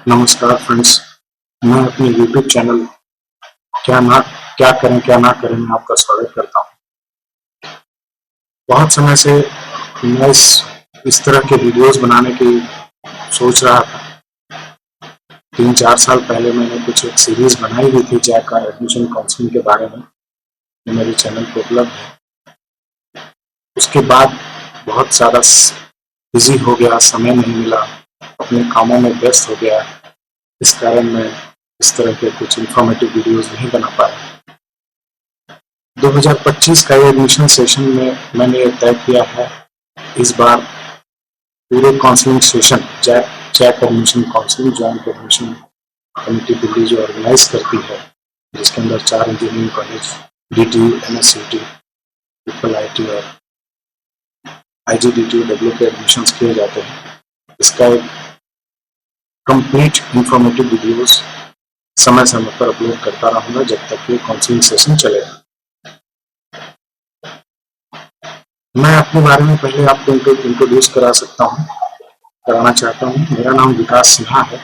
नमस्कार फ्रेंड्स। मैं अपने YouTube चैनल क्या ना क्या करें क्या ना करें में आपका स्वागत करता हूं। बहुत समय से मैं इस तरह के वीडियोस बनाने की सोच रहा था। 3-4 साल पहले मैंने एक सीरीज बनाई हुई थी जैक का एडमिशन काउंसलिंग के बारे में, जो मेरे चैनल पर उपलब्ध है। उसके बाद बहुत ज़्यादा बिजी हो गया, समय नहीं मिला, अपने कामों में व्यस्त हो गया। इस कारण मैं इस तरह के कुछ इंफॉर्मेटिव वीडियोस नहीं बना पाया। 2025 का एडमिशन सेशन में मैंने ये तय किया है, इस बार पूरे counselling session JAC admission counselling joint admission committee Delhi जो ऑर्गेनाइज करती है, जिसके अंदर 4 engineering college DTU, NSCT, IIT और IGDTU के एडमिशन किए जाते हैं। इसका एक कंप्लीट इंफॉर्मेटिव वीडियोस समय समय पर अपलोड करता रहूंगा जब तक ये काउंसलिंग सेशन चलेगा। मैं अपने बारे में पहले आपको इंट्रोड्यूस कराना चाहता हूँ। मेरा नाम विकास सिन्हा है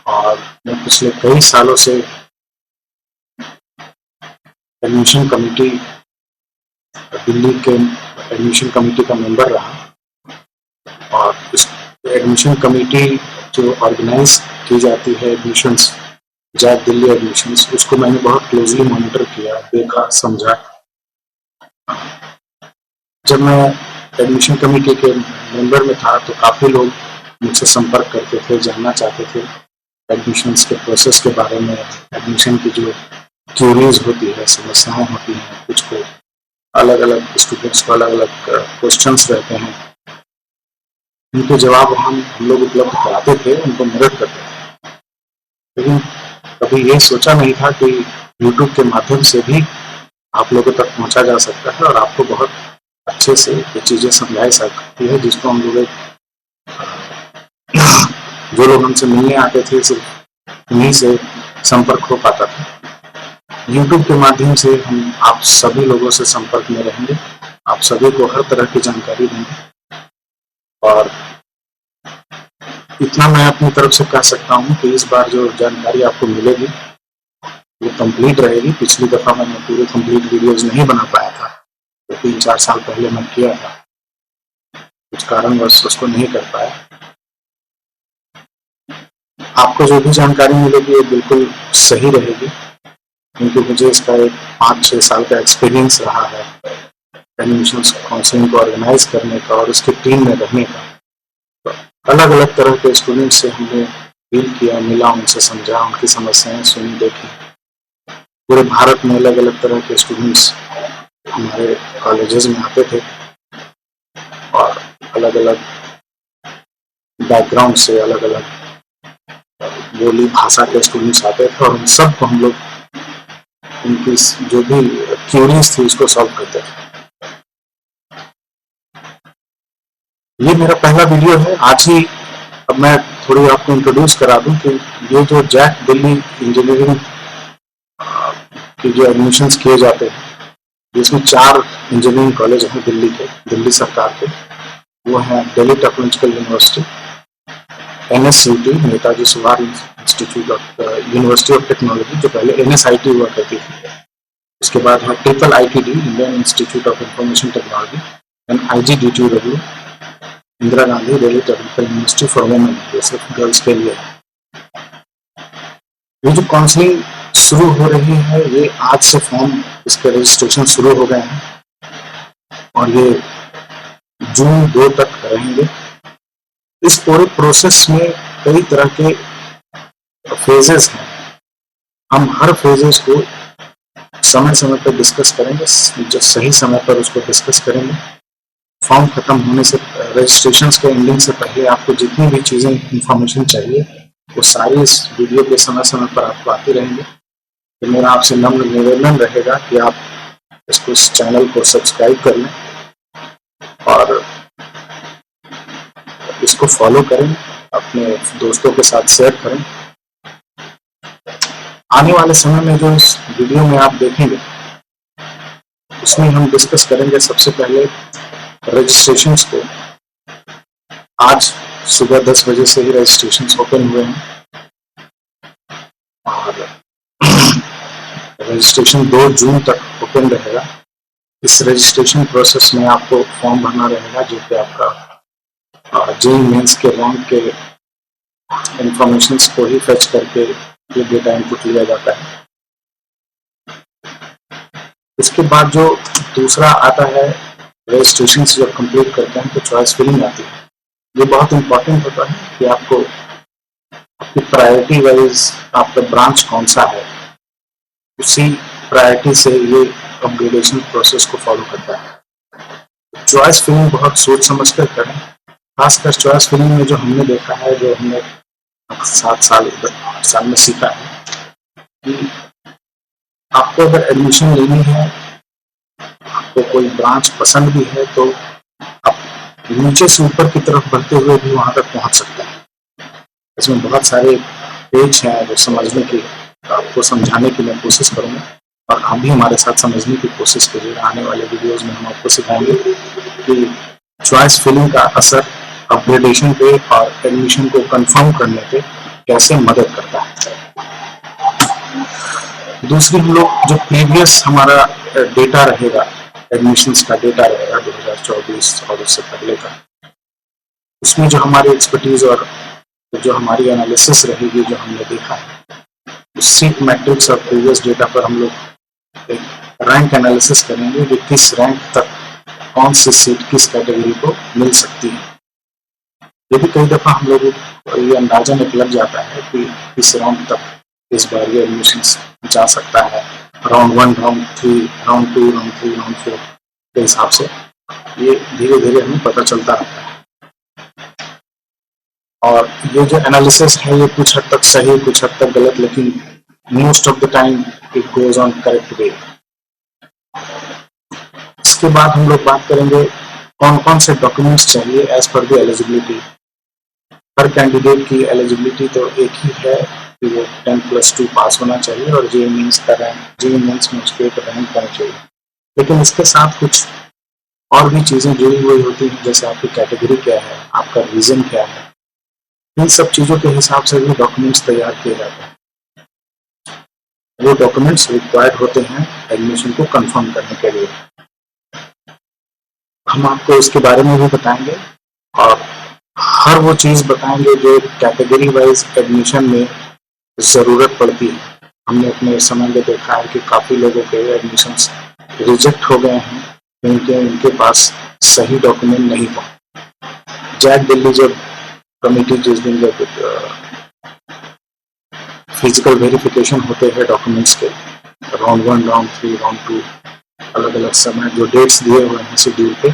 और मैं पिछले कई सालों से एडमिशन कमेटी दिल्ली के एडमिशन कमेटी का मेंबर रहा और इस एडमिशन कमेटी जो ऑर्गेनाइज की जाती है एडमिशंस, जैक दिल्ली एडमिशंस, उसको मैंने बहुत क्लोजली मॉनिटर किया, देखा, समझा। जब मैं एडमिशन कमेटी के मेंबर में था तो काफ़ी लोग मुझसे संपर्क करते थे, जानना चाहते थे एडमिशंस के प्रोसेस के बारे में, एडमिशन की जो क्यूरीज होती है, समस्याएं होती हैं, कुछ को अलग अलग स्टूडेंट्स को अलग अलग क्वेश्चंस रहते हैं, उनके जवाब हम लोग उपलब्ध कराते थे, उनको मदद करते थे। लेकिन कभी ये सोचा नहीं था कि YouTube के माध्यम से भी आप लोगों तक पहुंचा जा सकता है और आपको बहुत अच्छे से ये चीज़ें समझाई सकती है, जिसको हम लोग जो लोग हमसे मिलने आते थे सिर्फ उन्हीं से संपर्क हो पाता था। YouTube के माध्यम से हम आप सभी लोगों से संपर्क में रहेंगे, आप सभी को हर तरह की जानकारी देंगे और इतना मैं अपनी तरफ से कह सकता हूँ कि इस बार जो जानकारी आपको मिलेगी वो कंप्लीट रहेगी। पिछली दफ़ा मैंने पूरे कंप्लीट वीडियोस नहीं बना पाया था, तो 3-4 साल पहले मैं किया था, कुछ कारणवश उसको नहीं कर पाया। आपको जो भी जानकारी मिलेगी वो बिल्कुल सही रहेगी, क्योंकि मुझे इसका एक 5-6 साल का एक्सपीरियंस रहा है एडमिशन काउंसलिंग को ऑर्गेनाइज करने का और उसकी टीम में रहने का। तो अलग अलग तरह के स्टूडेंट्स से हमने डील किया, मिला, उनसे समझा, उनकी समस्याएं सुनी, देखी। पूरे भारत में अलग अलग तरह के स्टूडेंट्स हमारे कॉलेजेस में आते थे और अलग अलग बैकग्राउंड से, अलग अलग बोली भाषा के स्टूडेंट्स आते थे और उन सबको हम लोग उनकी जो भी क्यूरीज थी उसको सॉल्व करते थे। ये मेरा पहला वीडियो है आज ही। अब मैं थोड़ी आपको इंट्रोड्यूस करा दूं कि ये जो जैक दिल्ली इंजीनियरिंग के जो एडमिशंस किए जाते हैं, जिसमें 4 इंजीनियरिंग कॉलेज हैं दिल्ली के, दिल्ली सरकार के। वो हैं Delhi technological university, NSCT Netaji Subhash institute of university of technology, जो पहले NSIT हुआ करती थी। उसके बाद है IITD, Indian institute of information technology, and IGDTU, Indira Gandhi Delhi technical university for women, ये सिर्फ गर्ल्स के लिए। ये जो काउंसलिंग शुरू हो रही है, ये आज से फॉर्म, इसके रजिस्ट्रेशन शुरू हो गए हैं और ये जून 2 तक रहेंगे। इस पूरे प्रोसेस में कई तरह के फेजेस हैं। हम हर फेजेस को समय समय पर डिस्कस करेंगे, जब सही समय पर उसको डिस्कस करेंगे। फॉर्म खत्म होने से, रजिस्ट्रेशन के एंडिंग से पहले आपको जितनी भी चीज़ें इंफॉर्मेशन चाहिए वो सारी इस वीडियो के समय समय पर आपको आती रहेंगे। तो मेरा आपसे नम्र निवेदन रहेगा कि आप इस चैनल को सब्सक्राइब कर लें और इसको फॉलो करें, अपने दोस्तों के साथ शेयर करें। आने वाले समय में जो इस वीडियो में आप देखेंगे उसमें हम डिस्कस करेंगे सबसे पहले रजिस्ट्रेशंस को। आज सुबह 10 बजे से ही रजिस्ट्रेशंस ओपन हुए हैं रजिस्ट्रेशन 2 जून तक ओपन रहेगा। इस रजिस्ट्रेशन प्रोसेस में आपको फॉर्म भरना रहेगा, जो कि आपका जेईई मेंस के रैंक के इंफॉर्मेशन को ही फेच करके ये डेटा इनपुट लिया जाता है। इसके बाद जो दूसरा आता है, रजिस्ट्रेशन से जब कंप्लीट करते हैं तो चॉइस फिलिंग आती है। ये बहुत इंपॉर्टेंट होता है कि आपको आपकी प्रायोरिटी वाइज आपका ब्रांच कौन सा है, उसी प्रायोरिटी से ये अपग्रेडेशन प्रोसेस को फॉलो करता है। चॉइस फिलिंग बहुत सोच समझ कर करें, खासकर चॉइस फिलिंग में जो हमने देखा है, जो हमने 7 साल 8 साल में सीखा है कि आपको अगर एडमिशन लेनी है, आपको कोई ब्रांच पसंद भी है, तो आप नीचे से ऊपर की तरफ बढ़ते हुए भी वहां तक पहुंच सकते हैं। इसमें बहुत सारे पेज हैं जो समझने की, आपको समझाने की मैं कोशिश करूंगा, और आप भी हमारे साथ समझने की कोशिश करिए। आने वाले वीडियोस में हम आपको सिखाएंगे कि चॉइस फिलिंग का असर अपग्रेडेशन पे और एडमिशन को कंफर्म करने पे कैसे मदद करता है। दूसरी, हम लोग जो प्रीवियस हमारा डेटा रहेगा, एडमिशंस का डेटा रहेगा 2024 और उससे पहले का, उसमें जो हमारी एक्सपर्टीज और जो हमारी एनालिसिस रहेगी, जो हमने देखा है, उस सीट मैट्रिक्स और प्रीवियस डेटा पर हम लोग एक रैंक एनालिसिस करेंगे कि किस रैंक तक कौन सी सीट किस कैटेगरी को मिल सकती है। ये भी कई दफा हम लोगों को ये अंदाजा लग जाता है कि इस रैंक तक इस बार ये एडमिशन जा सकता है, round 1, round 3, round 2, round 3, round 4 के हिसाब से ये धीरे धीरे हमें पता चलता रहता है। और ये जो एनालिसिस है, ये कुछ हद तक सही, कुछ हद तक गलत, लेकिन most of the time it goes on correct way. इसके बाद हम लोग बात करेंगे कौन कौन से डॉक्यूमेंट्स चाहिए एज पर द एलिजिबिलिटी। हर कैंडिडेट की एलिजिबिलिटी तो एक ही है कि वो 10+2 पास होना चाहिए और जेईई मेंस का रैंक, जेईई मेंस में उसके एक रैंक होना चाहिए। लेकिन इसके साथ कुछ और भी चीजें जुड़ी हुई होती हैं, जैसे आपकी कैटेगरी क्या है, आपका रीजन क्या है। इन सब चीजों के हिसाब से भी डॉक्यूमेंट्स तैयार किए जाते हैं। वो डॉक्यूमेंट्स रिक्वायर्ड होते हैं एडमिशन को कंफर्म करने के लिए। हम आपको इसके बारे में भी बताएंगे और हर वो चीज बताएंगे जो कैटेगरी वाइज एडमिशन में जरूरत पड़ती है। हमने अपने समय में देखा है कि काफी लोगों के एडमिशंस रिजेक्ट हो गए हैं क्योंकि उनके पास सही डॉक्यूमेंट नहीं था। जैक दिल्ली जब कमेटी जिस दिन जब फिजिकल वेरिफिकेशन होते हैं डॉक्यूमेंट्स के, राउंड 1, राउंड 3, राउंड 2, अलग अलग समय जो डेट्स दिए हुए हैं शेड्यूल पे,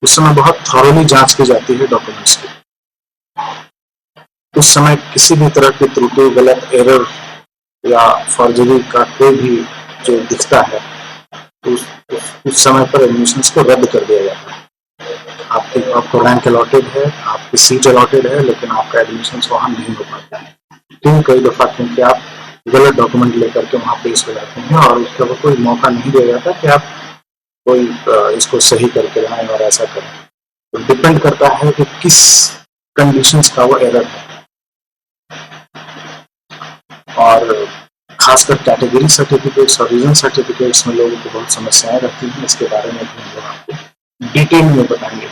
उस समय बहुत थॉरोली जांच की जाती है डॉक्यूमेंट्स की। उस समय किसी भी तरह की त्रुटि, गलत, एरर या फॉर्जरी का कोई भी जो दिखता है, उस समय पर एडमिशंस को रद्द कर दिया जाता है। आपको रैंक अलॉटेड है, आपकी सीट अलॉटेड है, लेकिन आपका एडमिशंस वहां नहीं हो पाता है। क्यों? कई दफा क्योंकि आप गलत डॉक्यूमेंट लेकर के वहां पेश हो जाते हैं और उसका कोई मौका नहीं दिया जाता कि आप कोई इसको सही करके लाएं और ऐसा करें। तो डिपेंड करता है कि किस कंडीशंस का वो एरर है। और खासकर कैटेगरी सर्टिफिकेट्स और रीजन सर्टिफिकेट्स में लोगों को बहुत समस्याएं रहती हैं। इसके बारे में भी हम लोग आपको डिटेल में बताएंगे।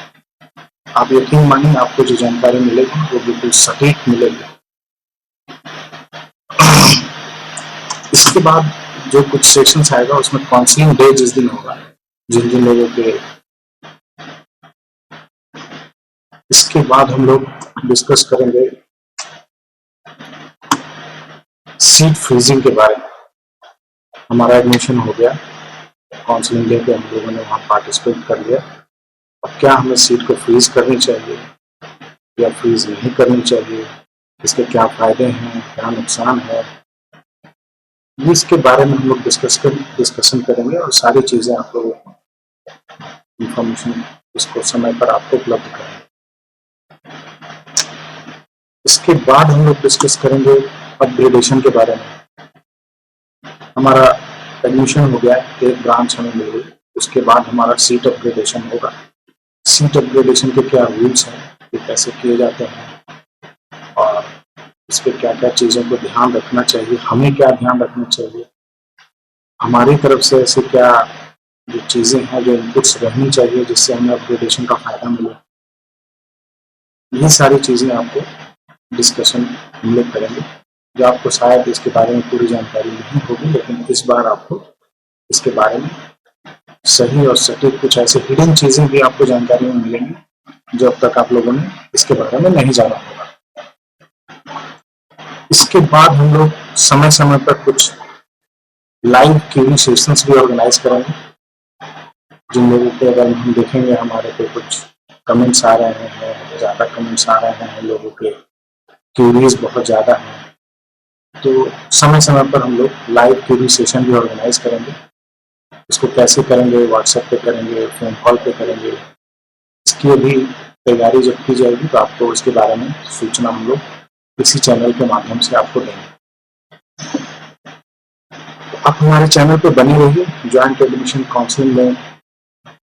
आप यकीन मानिए, आपको जो जानकारी मिलेगी वो बिल्कुल सटीक मिलेगी। इसके बाद जो कुछ सेशंस आएगा उसमें काउंसलिंग डे जिस दिन होगा, जिन जिन लोगों के, इसके बाद हम लोग डिस्कस करेंगे सीट फ्रीजिंग के बारे में। हमारा एडमिशन हो गया, काउंसलिंग डे पे हम लोगों ने वहाँ पार्टिसिपेट कर लिया। अब क्या हमें सीट को फ्रीज करनी चाहिए या फ्रीज नहीं करनी चाहिए, इसके क्या फायदे हैं, क्या नुकसान है, इसके बारे में हम लोग डिस्कशन करेंगे और सारी चीजें आप लोगों को इंफॉर्मेशन इसको समय पर आपको उपलब्ध करेंगे। इसके बाद हम लोग डिस्कस करेंगे अपग्रेडेशन के बारे में। हमारा एडमिशन हो गया, एक ब्रांच हमें मिल गई, उसके बाद हमारा सीट अपग्रेडेशन होगा। सीट अपग्रेडेशन के क्या रूल्स हैं, ये कैसे किए जाते हैं और इस पे क्या क्या चीजों को ध्यान रखना चाहिए, हमें क्या ध्यान रखना चाहिए, हमारी तरफ से ऐसे क्या जो चीज़ें हैं, जो इनपुट्स रहनी चाहिए जिससे हमें अपग्रेडेशन का फ़ायदा मिले, ये सारी चीज़ें आपको डिस्कशन हम लोग करेंगे, जो आपको शायद इसके बारे में पूरी जानकारी नहीं होगी, लेकिन इस बार आपको इसके बारे में सही और सटीक कुछ ऐसे हिडन चीज़ें भी आपको जानकारी में मिलेंगी जो अब तक आप लोगों ने इसके बारे में नहीं जाना होगा। इसके बाद हम लोग समय समय पर कुछ लाइव क्यूइंग सेशंस भी ऑर्गेनाइज करेंगे, जिन लोगों के अगर हम देखेंगे हमारे पे कुछ कमेंट्स आ रहे हैं, ज़्यादा कमेंट्स आ रहे हैं, लोगों के क्यूरीज बहुत ज़्यादा हैं, तो समय समय पर हम लोग लाइव क्यूरी सेशन भी ऑर्गेनाइज करेंगे। इसको कैसे करेंगे, व्हाट्सएप पे करेंगे, फ़ोन कॉल पे करेंगे, इसकी अभी तैयारी जब की जाएगी तो आपको इसके बारे में सूचना हम लोग इसी चैनल के माध्यम से आपको देंगे। तो आप हमारे चैनल पे बने रहिए। जॉइंट एडमिशन काउंसलिंग में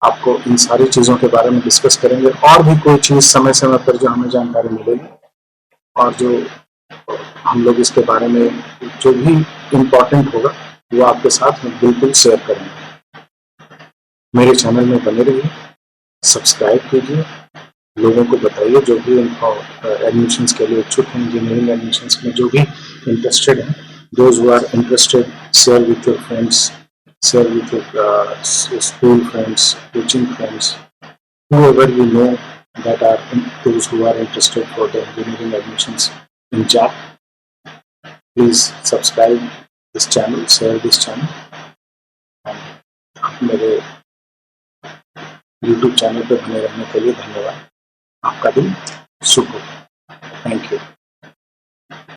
आपको इन सारी चीज़ों के बारे में डिस्कस करेंगे, और भी कोई चीज़ समय समय पर जो हमें जानकारी मिलेगी और जो हम लोग इसके बारे में जो भी इम्पोर्टेंट होगा वो आपके साथ हम बिल्कुल शेयर करेंगे। मेरे चैनल में बने रहिए, सब्सक्राइब कीजिए, लोगों को बताइए जो भी एडमिशन्स के लिए इच्छुक हैं, इंजीनियरिंग एडमिशन्स में जो भी इंटरेस्टेड हैं, those who are interested, share with your friends, share with your school friends, coaching friends, whoever you know that are those who are interested for the engineering admissions in JAP. Please subscribe this channel, share this channel. आप मेरे YouTube channel पर बने रहने के लिए धन्यवाद। आपका दिन शुभ हो। Thank you.